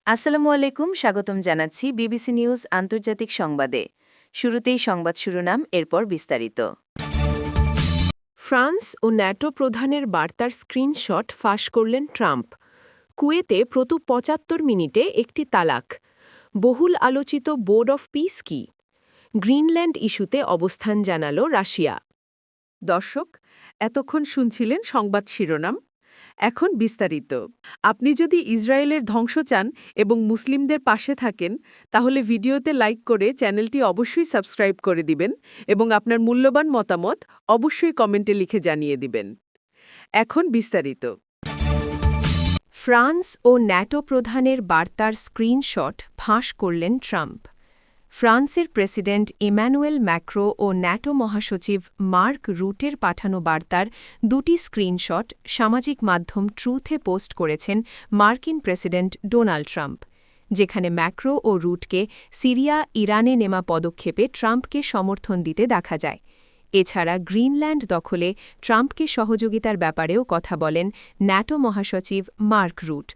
আসসালামু আলাইকুম, স্বাগতম জানাচ্ছি বিবিসি নিউজ আন্তর্জাতিক সংবাদে। শুরুতেই সংবাদ শিরোনাম, এরপর বিস্তারিত। ফ্রান্স ও ন্যাটো প্রধানের বার্তার স্ক্রিনশট ফাঁস করলেন ট্রাম্প। কুয়েতে প্রতি ৭৫ মিনিটে একটি তালাক। বহুল আলোচিত বোর্ড অফ পিস কি? গ্রিনল্যান্ড ইস্যুতে অবস্থান জানাল রাশিয়া। দর্শক, এতক্ষণ শুনছিলেন সংবাদ শিরোনাম। এখন বিস্তারিত। আপনি যদি ইসরায়েলের ধ্বংস চান এবং মুসলিমদের পাশে থাকেন, তাহলে ভিডিওতে লাইক করে চ্যানেলটি অবশ্যই সাবস্ক্রাইব করে দিবেন এবং আপনার মূল্যবান মতামত অবশ্যই কমেন্টে লিখে জানিয়ে দিবেন। এখন বিস্তারিত। ফ্রান্স ও ন্যাটো প্রধানের বার্তার স্ক্রিনশট ফাঁস করলেন ট্রাম্প। ফ্রান্সের প্রেসিডেন্ট ইম্যানুয়েল ম্যাক্রো ও ন্যাটো মহাসচিব মার্ক রুটের পাঠানো বার্তার দুটি স্ক্রিনশট সামাজিক মাধ্যম ট্রুথে পোস্ট করেছেন মার্কিন প্রেসিডেন্ট ডোনাল্ড ট্রাম্প, যেখানে ম্যাক্রো ও রুটকে সিরিয়া ইরানে নেওয়া পদক্ষেপে ট্রাম্পকে সমর্থন দিতে দেখা যায়। এছাড়া গ্রিনল্যান্ড দখলে ট্রাম্পকে সহযোগিতার ব্যাপারেও কথা বলেন ন্যাটো মহাসচিব মার্ক রুট।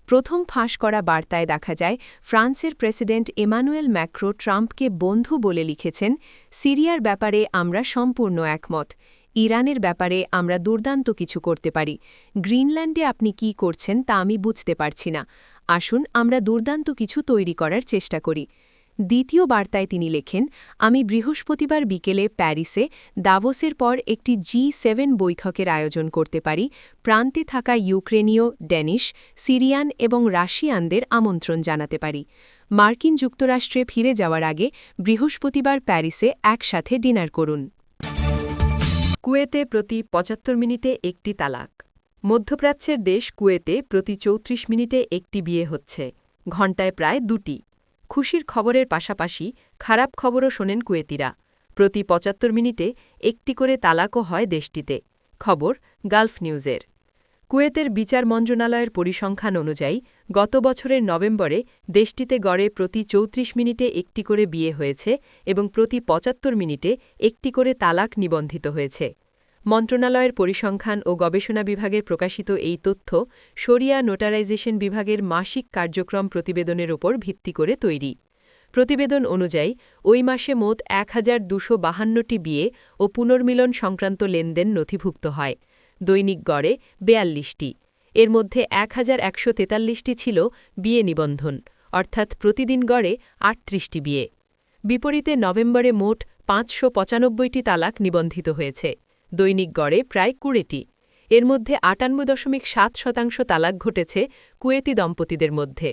প্রথম ফাঁস করা বার্তায় দেখা যায় ফ্রান্সের প্রেসিডেন্ট এমানুয়েল ম্যাক্রো ট্রাম্পকে বন্ধু বলে লিখেছেন, সিরিয়ার ব্যাপারে আমরা সম্পূর্ণ একমত, ইরানের ব্যাপারে আমরা দুর্দান্ত কিছু করতে পারি, গ্রিনল্যান্ডে আপনি কি করছেন তা আমি বুঝতে পারছি না, আসুন আমরা দুর্দান্ত কিছু তৈরি করার চেষ্টা করি। দ্বিতীয় বার্তায় তিনি লেখেন, আমি বৃহস্পতিবার বিকেলে প্যারিসে দাভোসের পর একটি G7 বৈঠকের আয়োজন করতে পারি, প্রান্তে থাকা ইউক্রেনীয়, ড্যানিশ, সিরিয়ান এবং রাশিয়ানদের আমন্ত্রণ জানাতে পারি। মার্কিন যুক্তরাষ্ট্রে ফিরে যাওয়ার আগে বৃহস্পতিবার প্যারিসে একসাথে ডিনার করুন। কুয়েতে প্রতি ৭৫ মিনিটে একটি তালাক। মধ্যপ্রাচ্যের দেশ কুয়েতে প্রতি ৩৪ মিনিটে একটি বিয়ে হচ্ছে, ঘণ্টায় প্রায় ২টি। খুশির খবরের পাশাপাশি খারাপ খবরও শোনেন কুয়েতিরা। প্রতি ৭৫ মিনিটে একটি করে তালাকও হয় দেশটিতে। খবর গালফ নিউজের। কুয়েতের বিচার মন্ত্রণালয়ের পরিসংখ্যান অনুযায়ী গত বছরের নভেম্বরে দেশটিতে গড়ে প্রতি ৩৪ মিনিটে একটি করে বিয়ে হয়েছে এবং প্রতি ৭৫ মিনিটে একটি করে তালাক নিবন্ধিত হয়েছে। মন্ত্রণালয়ের পরিসংখ্যান ও গবেষণা বিভাগের প্রকাশিত এই তথ্য শরিয়া নোটারাইজেশন বিভাগের মাসিক কার্যক্রম প্রতিবেদনের ওপর ভিত্তি করে তৈরি। প্রতিবেদন অনুযায়ী ওই মাসে মোট ১,২৫২টি বিয়ে ও পুনর্মিলন সংক্রান্ত লেনদেন নথিভুক্ত হয়, দৈনিক গড়ে ৪২টি। এর মধ্যে ১,১৪৩টি ছিল বিয়ে নিবন্ধন, অর্থাৎ প্রতিদিন গড়ে ৩৮টি বিয়ে। বিপরীতে নভেম্বরে মোট ৫৯৫টি তালাক নিবন্ধিত হয়েছে, দৈনিক গড়ে প্রায় ২০টি। এর মধ্যে ৯৮.৭% তালাক ঘটেছে কুয়েতি দম্পতিদের মধ্যে।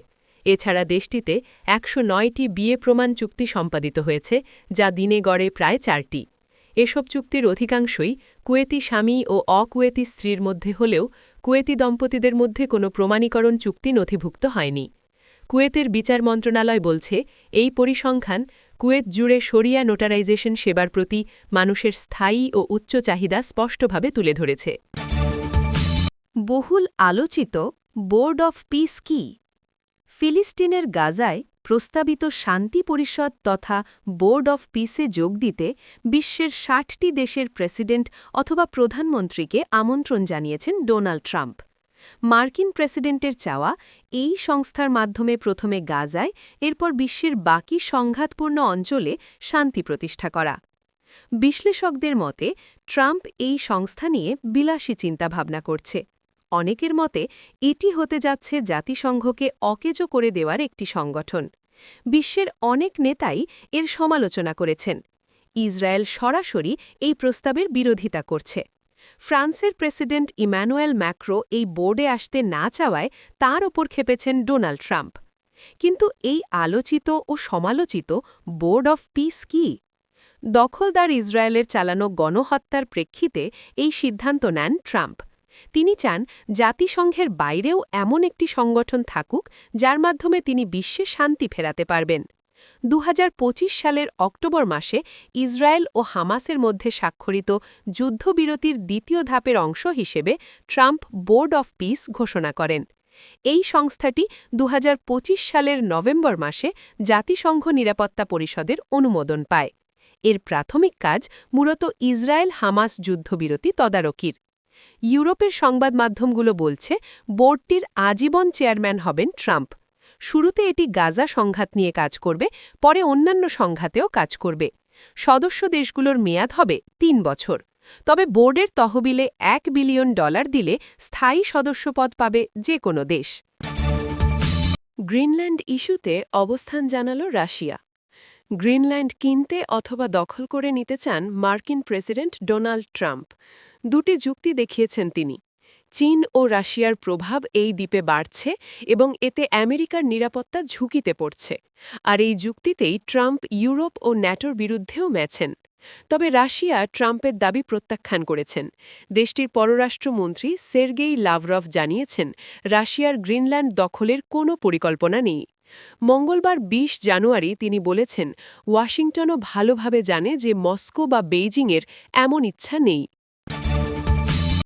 এছাড়া দেশটিতে ১০৯টি বিয়ে প্রমাণ চুক্তি সম্পাদিত হয়েছে, যা দিনে গড়ে প্রায় ৪টি। এসব চুক্তির অধিকাংশই কুয়েতি স্বামী ও অকুয়েতি স্ত্রীর মধ্যে হলেও কুয়েতি দম্পতিদের মধ্যে কোনো প্রমাণীকরণ চুক্তি নথিভুক্ত হয়নি। কুয়েতের বিচার মন্ত্রণালয় বলছে, এই পরিসংখ্যান কুয়েত জুড়ে শরিয়া নোটারাইজেশন সেবার প্রতি মানুষের স্থায়ী ও উচ্চ চাহিদা স্পষ্টভাবে তুলে ধরেছে। বহুল আলোচিত বোর্ড অফ পিস কি? ফিলিস্তিনের গাজায় প্রস্তাবিত শান্তি পরিষদ তথা বোর্ড অফ পিসে যোগ দিতে বিশ্বের ৬০টি দেশের প্রেসিডেন্ট অথবা প্রধানমন্ত্রীকে আমন্ত্রণ জানিয়েছেন ডোনাল্ড ট্রাম্প। মার্কিন প্রেসিডেন্টের চাওয়া এই সংস্থার মাধ্যমে প্রথমে গাজায়, এরপর বিশ্বের বাকি সংঘাতপূর্ণ অঞ্চলে শান্তি প্রতিষ্ঠা করা। বিশ্লেষকদের মতে ট্রাম্প এই সংস্থা নিয়ে বিলাসী চিন্তাভাবনা করছে। অনেকের মতে এটি হতে যাচ্ছে জাতিসংঘকে অকেজো করে দেওয়ার একটি সংগঠন। বিশ্বের অনেক নেতাই এর সমালোচনা করেছেন। ইসরায়েল সরাসরি এই প্রস্তাবের বিরোধিতা করছে। ফ্রান্সের প্রেসিডেন্ট ইম্যানুয়েল ম্যাক্রো এই বোর্ডে আসতে না চাওয়ায় তার ওপর ক্ষেপেছেন ডোনাল্ড ট্রাম্প। কিন্তু এই আলোচিত ও সমালোচিত বোর্ড অফ পিস কি? দখলদার ইসরায়েলের চালানো গণহত্যার প্রেক্ষিতে এই সিদ্ধান্ত নেন ট্রাম্প। তিনি চান জাতিসংঘের বাইরেও এমন একটি সংগঠন থাকুক যার মাধ্যমে তিনি বিশ্বে শান্তি ফেরাতে পারবেন। ২০২৫ সালের অক্টোবর মাসে ইসরায়েল ও হামাসের মধ্যে স্বাক্ষরিত যুদ্ধবিরতির দ্বিতীয় ধাপের অংশ হিসেবে ট্রাম্প বোর্ড অফ পিস ঘোষণা করেন। এই সংস্থাটি ২০২৫ সালের নভেম্বর মাসে জাতিসংঘ নিরাপত্তা পরিষদের অনুমোদন পায়। এর প্রাথমিক কাজ মূলত ইসরায়েল-হামাস যুদ্ধবিরতি তদারকির। ইউরোপের সংবাদ মাধ্যমগুলো বলছে বোর্ডটির আজীবন চেয়ারম্যান হবেন ট্রাম্প। শুরুতে এটি গাজা সংঘাত নিয়ে কাজ করবে, পরে অন্যান্য সংঘাতেও কাজ করবে। সদস্য দেশগুলোর মেয়াদ হবে ৩ বছর। তবে বোর্ডের তহবিলে $1 বিলিয়ন দিলে স্থায়ী সদস্যপদ পাবে যে কোনো দেশ। গ্রিনল্যান্ড ইস্যুতে অবস্থান জানাল রাশিয়া। গ্রিনল্যান্ড কিনতে অথবা দখল করে নিতে চান মার্কিন প্রেসিডেন্ট ডোনাল্ড ট্রাম্প। দুটি যুক্তি দেখিয়েছেন তিনি। চীন ও রাশিয়ার প্রভাব এই দ্বীপে বাড়ছে এবং এতে আমেরিকার নিরাপত্তা ঝুঁকিতে পড়ছে। আর এই যুক্তিতেই ট্রাম্প ইউরোপ ও ন্যাটোর বিরুদ্ধেও ম্যাছেন। তবে রাশিয়া ট্রাম্পের দাবি প্রত্যাখ্যান করেছেন। দেশটির পররাষ্ট্রমন্ত্রী সের্গেই লাভরভ জানিয়েছেন, রাশিয়ার গ্রিনল্যান্ড দখলের কোনো পরিকল্পনা নেই। মঙ্গলবার ২০ জানুয়ারি তিনি বলেছেন, ওয়াশিংটনও ভালোভাবে জানে যে মস্কো বা বেইজিংয়ের এমন ইচ্ছা নেই।